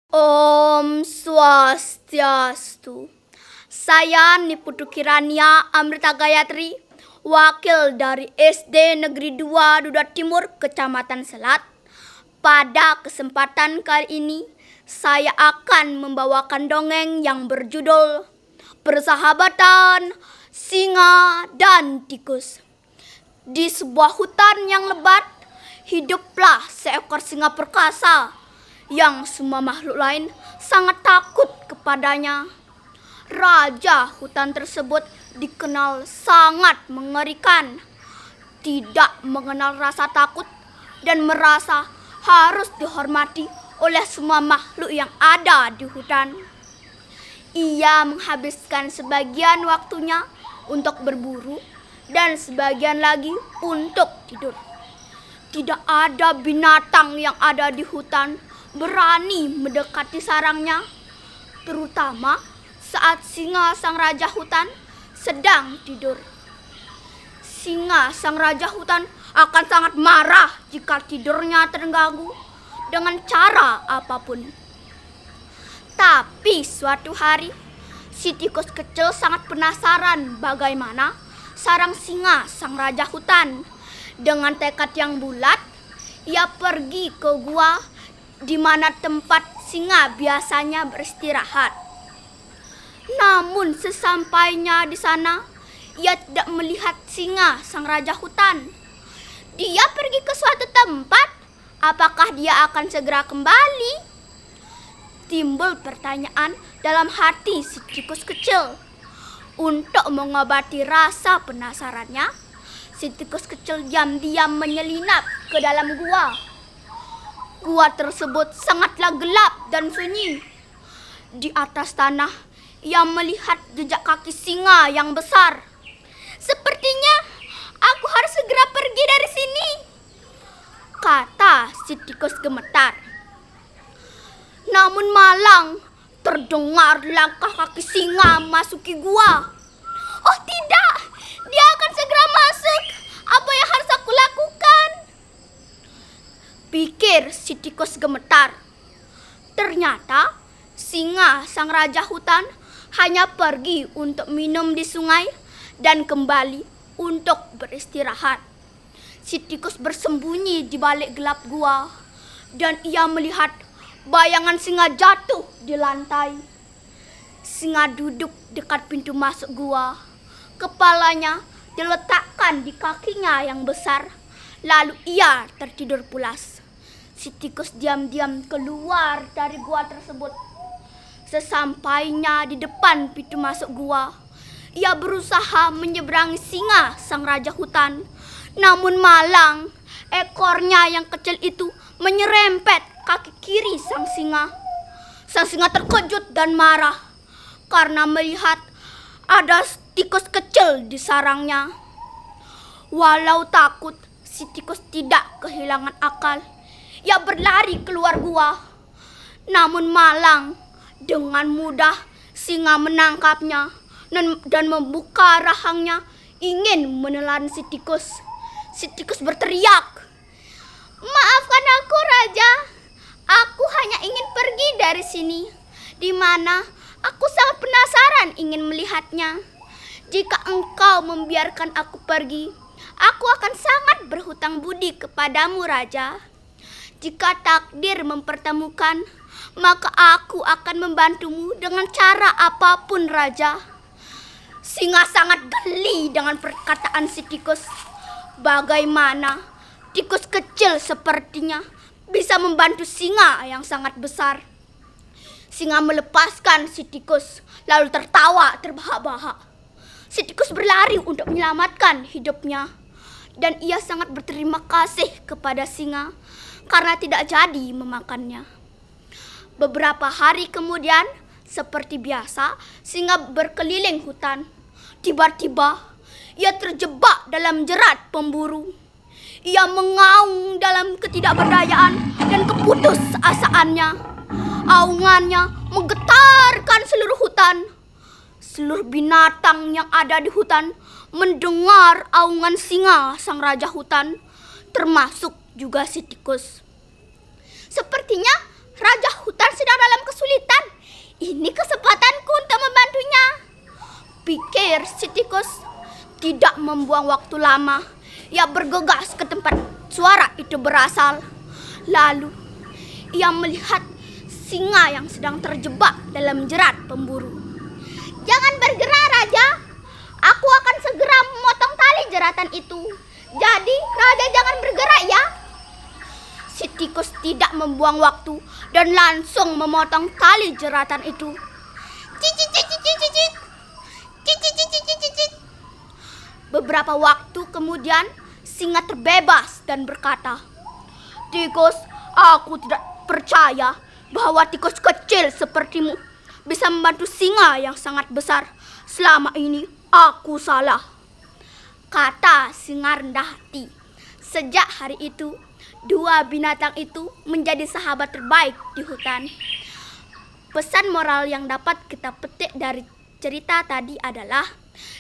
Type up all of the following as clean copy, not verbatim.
Om Swastiastu. Saya Niputu Kirania Amrita Gayatri, wakil dari SD Negeri 2 Duda Timur, Kecamatan Selat. Pada kesempatan kali ini, saya akan membawakan dongeng yang berjudul Persahabatan Singa dan Tikus. Di sebuah hutan yang lebat, hiduplah seekor singa perkasa yang semua makhluk lain sangat takut kepadanya. Raja hutan tersebut dikenal sangat mengerikan, tidak mengenal rasa takut dan merasa harus dihormati oleh semua makhluk yang ada di hutan. Ia menghabiskan sebagian waktunya untuk berburu dan sebagian lagi untuk tidur. Tidak ada binatang yang ada di hutan berani mendekati sarangnya, terutama saat singa sang raja hutan sedang tidur. Singa sang raja hutan akan sangat marah jika tidurnya terganggu dengan cara apapun. Tapi suatu hari, si tikus kecil sangat penasaran bagaimana sarang singa sang raja hutan. Dengan tekad yang bulat, ia pergi ke gua di mana tempat singa biasanya beristirahat. Namun sesampainya di sana, ia tidak melihat singa sang raja hutan. Dia pergi ke suatu tempat. Apakah dia akan segera kembali? Timbul pertanyaan dalam hati si tikus kecil. Untuk mengobati rasa penasarannya, si tikus kecil diam-diam menyelinap ke dalam gua. Gua tersebut sangatlah gelap dan sunyi. Di atas tanah, ia melihat jejak kaki singa yang besar. Sepertinya aku harus segera pergi dari sini, kata si tikus gemetar. Namun malang terdengar langkah kaki singa memasuki gua. Oh tidak, dia akan segera masuk. Apa yang harus aku lakukan? Pikir si tikus gemetar. Ternyata singa sang raja hutan hanya pergi untuk minum di sungai dan kembali untuk beristirahat. Si tikus bersembunyi di balik gelap gua dan ia melihat bayangan singa jatuh di lantai. Singa duduk dekat pintu masuk gua. Kepalanya diletakkan di kakinya yang besar, lalu ia tertidur pulas. Si tikus diam-diam keluar dari gua tersebut. Sesampainya di depan pintu masuk gua, ia berusaha menyeberangi singa sang raja hutan. Namun malang, ekornya yang kecil itu menyerempet kaki kiri sang singa. Sang singa terkejut dan marah karena melihat ada tikus kecil di sarangnya. Walau takut, si tikus tidak kehilangan akal. Ia berlari keluar gua. Namun malang, dengan mudah singa menangkapnya dan membuka rahangnya ingin menelan si tikus. Si tikus berteriak, "Maafkan aku, Raja. Aku hanya ingin pergi dari sini, di mana aku sangat penasaran ingin melihatnya. Jika engkau membiarkan aku pergi, aku akan sangat berhutang budi kepadamu, Raja. Jika takdir mempertemukan, maka aku akan membantumu dengan cara apapun, Raja." Singa sangat geli dengan perkataan si tikus. Bagaimana tikus kecil sepertinya bisa membantu singa yang sangat besar? Singa melepaskan si tikus, lalu tertawa terbahak-bahak. Si tikus berlari untuk menyelamatkan hidupnya, dan ia sangat berterima kasih kepada singa karena tidak jadi memakannya. Beberapa hari kemudian, seperti biasa, singa berkeliling hutan. Tiba-tiba, ia terjebak dalam jerat pemburu. Ia mengaung dalam ketidakberdayaan dan keputusasaannya. Aungannya menggetarkan seluruh hutan. Seluruh binatang yang ada di hutan mendengar aungan singa sang raja hutan, termasuk juga si tikus. Sepertinya raja hutan sedang dalam tikus tidak membuang waktu lama. Ia bergegas ke tempat suara itu berasal. Lalu ia melihat singa yang sedang terjebak dalam jerat pemburu. "Jangan bergerak, Raja. Aku akan segera memotong tali jeratan itu. Jadi, Raja jangan bergerak ya." Si tikus tidak membuang waktu dan langsung memotong tali jeratan itu. Cicit, cicit, cicit, cicit. Cicit, cicit, cicit, cicit. Beberapa waktu kemudian, singa terbebas dan berkata, "Tikus, aku tidak percaya bahwa tikus kecil sepertimu bisa membantu singa yang sangat besar. Selama ini aku salah," kata singa rendah hati. Sejak hari itu, dua binatang itu menjadi sahabat terbaik di hutan. Pesan moral yang dapat kita petik dari cerita tadi adalah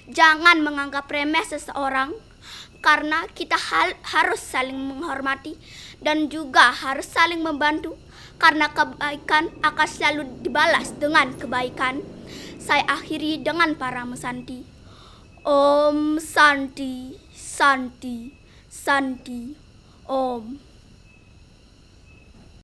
jangan menganggap remeh seseorang, karena kita harus saling menghormati dan juga harus saling membantu, karena kebaikan akan selalu dibalas dengan kebaikan. Saya akhiri dengan Parama Santi. Om Santi, Santi, Santi, Om.